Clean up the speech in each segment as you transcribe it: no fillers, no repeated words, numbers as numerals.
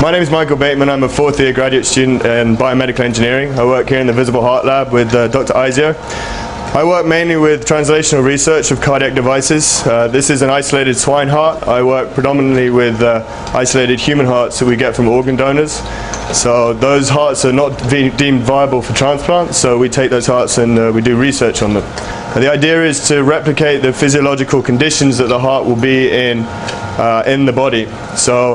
My name is Michael Bateman. I'm a fourth year graduate student in biomedical engineering. I work here in the Visible Heart Lab with Dr. Izio. I work mainly with translational research of cardiac devices. This is an isolated swine heart. I work predominantly with isolated human hearts that we get from organ donors. So those hearts are not deemed viable for transplant, so we take those hearts and we do research on them. The idea is to replicate the physiological conditions that the heart will be in the body. So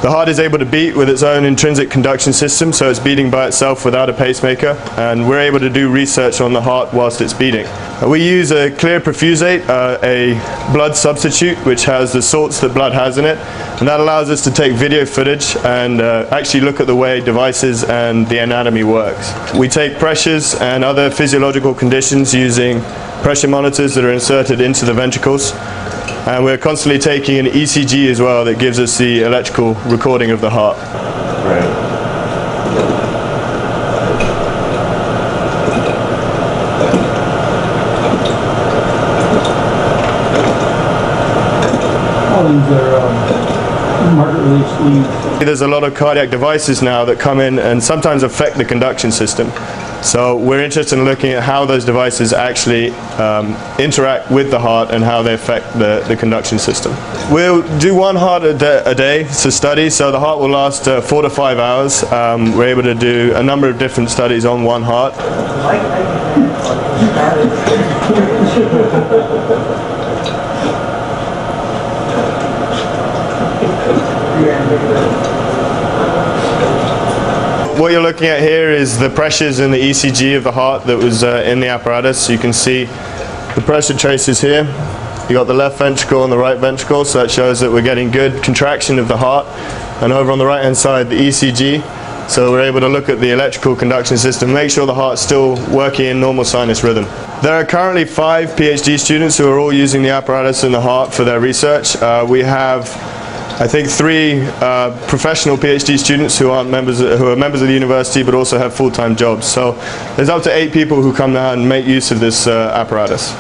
the heart is able to beat with its own intrinsic conduction system, so it's beating by itself without a pacemaker, and we're able to do research on the heart whilst it's beating. We use a clear perfusate, a blood substitute which has the salts that blood has in it, and that allows us to take video footage and actually look at the way devices and the anatomy works. We take pressures and other physiological conditions using pressure monitors that are inserted into the ventricles. And we're constantly taking an ECG as well that gives us the electrical recording of the heart. Right. All these are market release leads. There's a lot of cardiac devices now that come in and sometimes affect the conduction system. So we're interested in looking at how those devices actually interact with the heart and how they affect the conduction system. We'll do one heart a day to study, so the heart will last 4 to 5 hours. We're able to do a number of different studies on one heart. What you're looking at here is the pressures in the ECG of the heart that was in the apparatus. You can see the pressure traces here. You got the left ventricle and the right ventricle, so that shows that we're getting good contraction of the heart. And over on the right hand side, the ECG. So we're able to look at the electrical conduction system, make sure the heart's still working in normal sinus rhythm. There are currently 5 PhD students who are all using the apparatus in the heart for their research. We have, I think, 3 professional PhD students who are members of the university but also have full-time jobs. So there's up to 8 people who come now and make use of this apparatus.